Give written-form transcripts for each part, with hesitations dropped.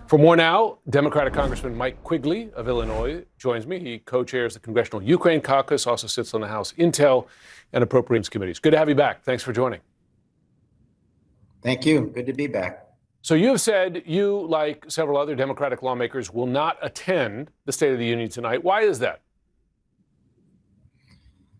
For more now, Democratic Congressman Mike Quigley of Illinois joins me. He co-chairs the Congressional Ukraine Caucus, also sits on the House Intel and Appropriations Committees. Good to have you back. Thanks for joining. Thank you. Good to be back. So you have said you, like several other Democratic lawmakers, will not attend the State of the Union tonight. Why is that?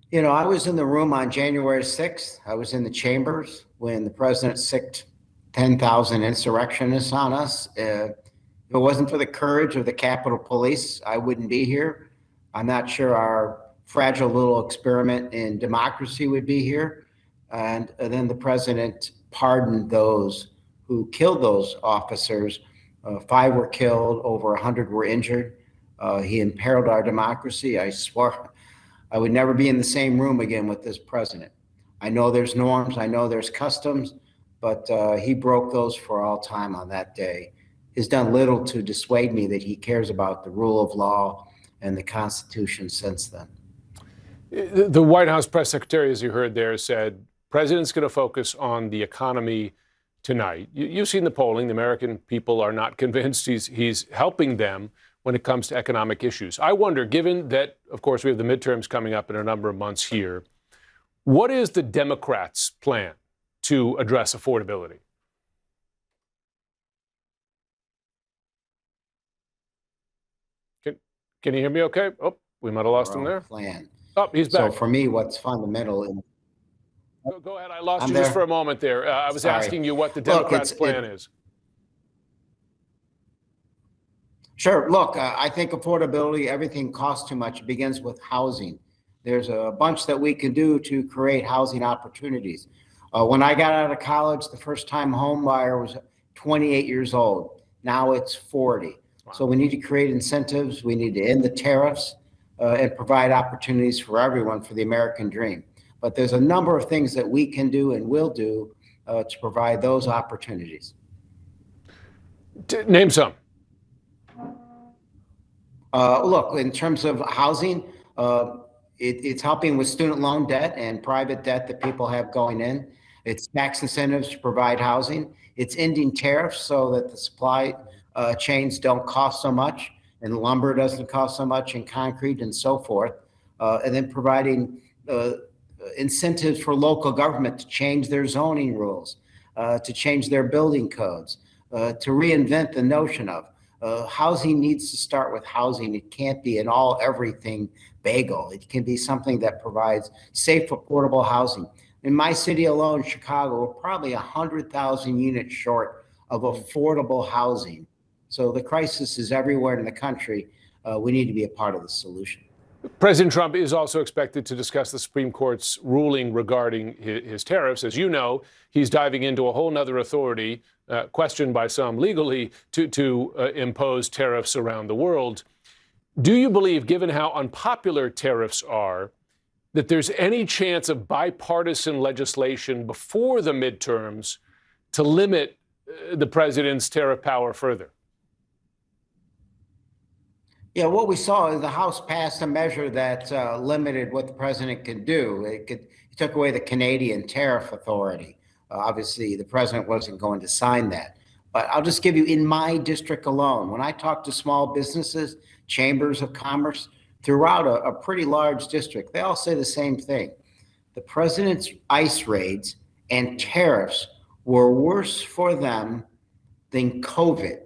You know, I was in the room on January 6th. I was in the chambers when the president sicked 10,000 insurrectionists on us. If it wasn't for the courage of the Capitol Police, I wouldn't be here. I'm not sure our fragile little experiment in democracy would be here. And then the president pardoned those who killed those officers. 5 were killed, over 100 were injured. He imperiled our democracy. I swore I would never be in the same room again with this president. I know there's norms, I know there's customs, but he broke those for all time on that day. He's done little to dissuade me that he cares about the rule of law and the Constitution since then. The White House press secretary, as you heard there, said president's going to focus on the economy tonight. You've seen the polling. The American people are not convinced he's helping them when it comes to economic issues. I wonder, given that, of course, we have the midterms coming up in a number of months here, what is the Democrats' plan to address affordability? Can you hear me okay? Oh, we might have lost him there. Plan. Oh, he's back. So for me, what's fundamental in Go ahead. I lost you just for a moment there. I was asking you what the Democrats' plan is. Sure. Look, I think affordability, everything costs too much. It begins with housing. There's a bunch that we can do to create housing opportunities. When I got out of college, the first time home buyer was 28 years old. Now it's 40. Wow. So we need to create incentives. We need to end the tariffs and provide opportunities for everyone for the American dream. But there's a number of things that we can do and will do to provide those opportunities. Name some. Look, in terms of housing, it's helping with student loan debt and private debt that people have going in. It's tax incentives to provide housing. It's ending tariffs so that the supply chains don't cost so much and lumber doesn't cost so much and concrete and so forth. And then providing incentives for local government to change their zoning rules, to change their building codes, to reinvent the notion of housing needs to start with housing. It can't be an all everything bagel. It can be something that provides safe, affordable housing. In my city alone, Chicago, we're probably 100,000 units short of affordable housing. So the crisis is everywhere in the country. We need to be a part of the solution. President Trump is also expected to discuss the Supreme Court's ruling regarding his tariffs. As you know, he's diving into a whole nother authority, questioned by some legally, to impose tariffs around the world. Do you believe, given how unpopular tariffs are, that there's any chance of bipartisan legislation before the midterms to limit the president's tariff power further? Yeah, what we saw is the House passed a measure that limited what the president could do. It took away the Canadian tariff authority. Obviously, the president wasn't going to sign that. But I'll just give you, in my district alone, when I talk to small businesses, chambers of commerce, throughout a pretty large district, they all say the same thing. The president's ICE raids and tariffs were worse for them than COVID,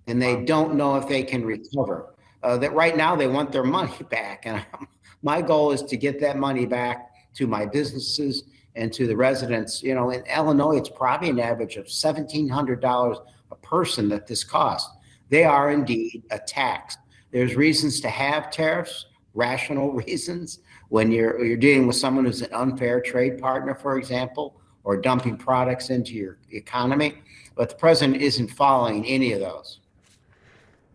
and they don't know if they can recover. That right now they want their money back. And my goal is to get that money back to my businesses and to the residents. You know, in Illinois, it's probably an average of $1,700 a person that this costs. They are indeed a tax. There's reasons to have tariffs, rational reasons, when you're dealing with someone who's an unfair trade partner, for example, or dumping products into your economy. But the president isn't following any of those.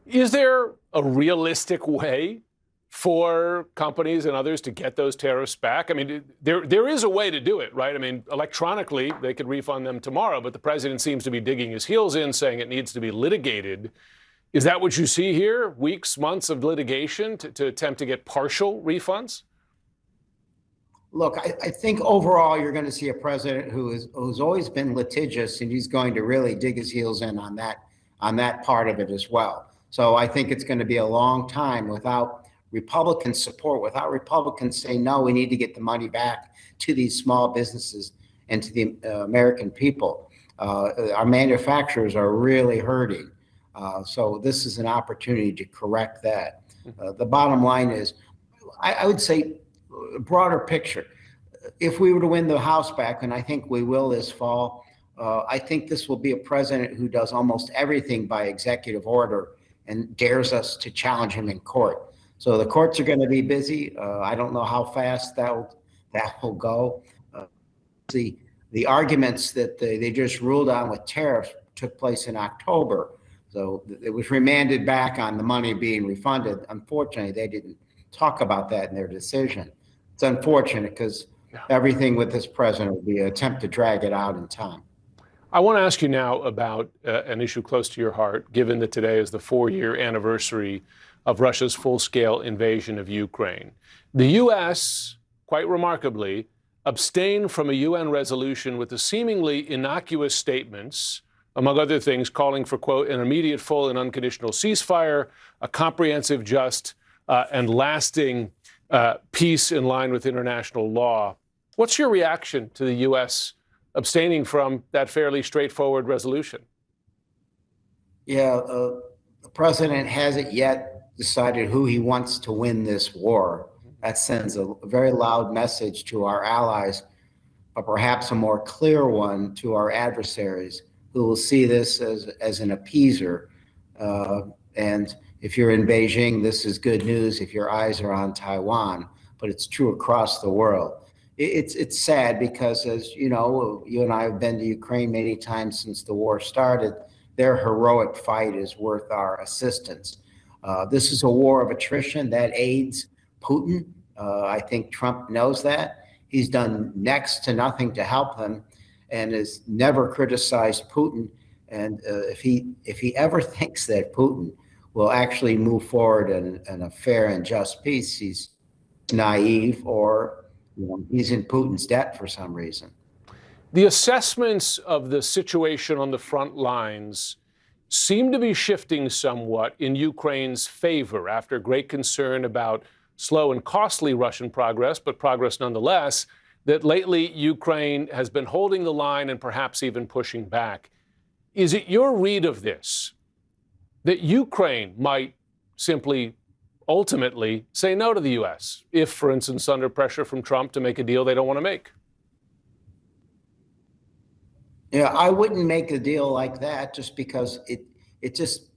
Is there a realistic way for companies and others to get those tariffs back? I mean, there is a way to do it, right? I mean, electronically, they could refund them tomorrow, but the president seems to be digging his heels in, saying it needs to be litigated. Is that what you see here? Weeks, months of litigation to attempt to get partial refunds? Look, I think overall you're going to see a president who's always been litigious, and he's going to really dig his heels in on that on that part of it as well. So I think it's going to be a long time without Republican support, without Republicans saying, no, we need to get the money back to these small businesses and to the American people. Our manufacturers are really hurting. So this is an opportunity to correct that. The bottom line is, I would say, a broader picture. If we were to win the House back, and I think we will this fall, I think this will be a president who does almost everything by executive order and dares us to challenge him in court. So the courts are going to be busy. I don't know how fast that will go. The arguments that they just ruled on with tariffs took place in October. So it was remanded back on the money being refunded. Unfortunately, they didn't talk about that in their decision. It's unfortunate because everything with this president will be an attempt to drag it out in time. I want to ask you now about an issue close to your heart, given that today is the 4-year anniversary of Russia's full-scale invasion of Ukraine. The U.S., quite remarkably, abstained from a UN resolution with the seemingly innocuous statements, among other things, calling for, quote, an immediate, full, and unconditional ceasefire, a comprehensive, just, and lasting peace in line with international law. What's your reaction to the U.S. abstaining from that fairly straightforward resolution? Yeah, the president hasn't yet decided who he wants to win this war. That sends a very loud message to our allies, but perhaps a more clear one to our adversaries, who will see this as an appeaser. And if you're in Beijing, this is good news if your eyes are on Taiwan, but it's true across the world. It's sad because, as you know, you and I have been to Ukraine many times since the war started. Their heroic fight is worth our assistance. This is a war of attrition that aids Putin. I think Trump knows that. He's done next to nothing to help him and has never criticized Putin. And if he ever thinks that Putin will actually move forward in a fair and just peace, he's naive, or he's in Putin's debt for some reason. The assessments of the situation on the front lines seem to be shifting somewhat in Ukraine's favor after great concern about slow and costly Russian progress, but progress nonetheless, that lately Ukraine has been holding the line and perhaps even pushing back. Is it your read of this that Ukraine might simply ultimately say no to the U.S. if, for instance, under pressure from Trump to make a deal they don't want to make? Yeah, I wouldn't make a deal like that just because it just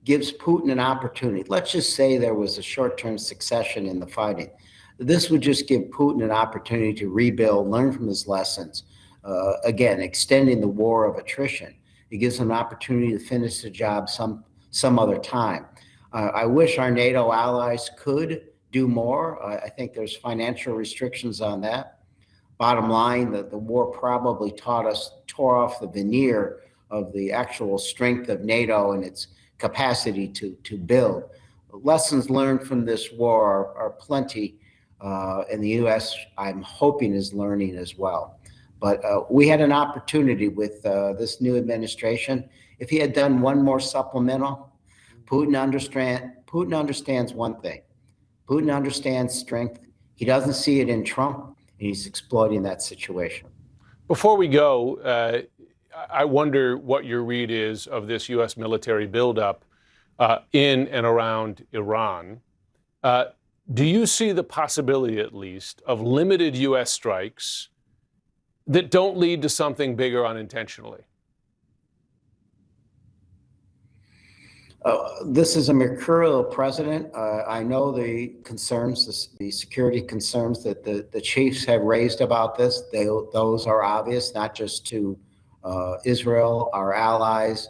gives Putin an opportunity. Let's just say there was a short-term succession in the fighting. This would just give Putin an opportunity to rebuild, learn from his lessons. Again, extending the war of attrition. It gives him an opportunity to finish the job some other time. I wish our NATO allies could do more. I think there's financial restrictions on that. Bottom line, the war probably tore off the veneer of the actual strength of NATO and its capacity to build. Lessons learned from this war are plenty, and the U.S., I'm hoping, is learning as well. But we had an opportunity with this new administration. If he had done one more supplemental, Putin understands one thing. Putin understands strength. He doesn't see it in Trump, and he's exploiting that situation. Before we go, I wonder what your read is of this U.S. military buildup in and around Iran. Do you see the possibility, at least, of limited U.S. strikes that don't lead to something bigger unintentionally? This is a mercurial president. I know the concerns, the security concerns that the chiefs have raised about this. Those are obvious, not just to Israel, our allies,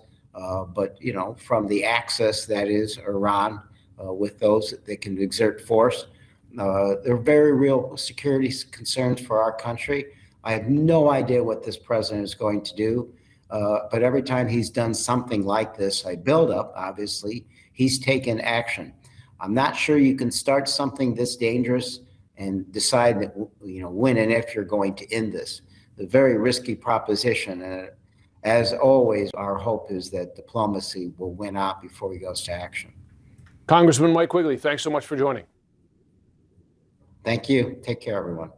but from the axis that is Iran, with those that can exert force. They're very real security concerns for our country. I have no idea what this president is going to do. But every time he's done something like this, a buildup, obviously, he's taken action. I'm not sure you can start something this dangerous and decide that, when and if you're going to end this. The very risky proposition. as always, our hope is that diplomacy will win out before he goes to action. Congressman Mike Quigley, thanks so much for joining. Thank you. Take care, everyone.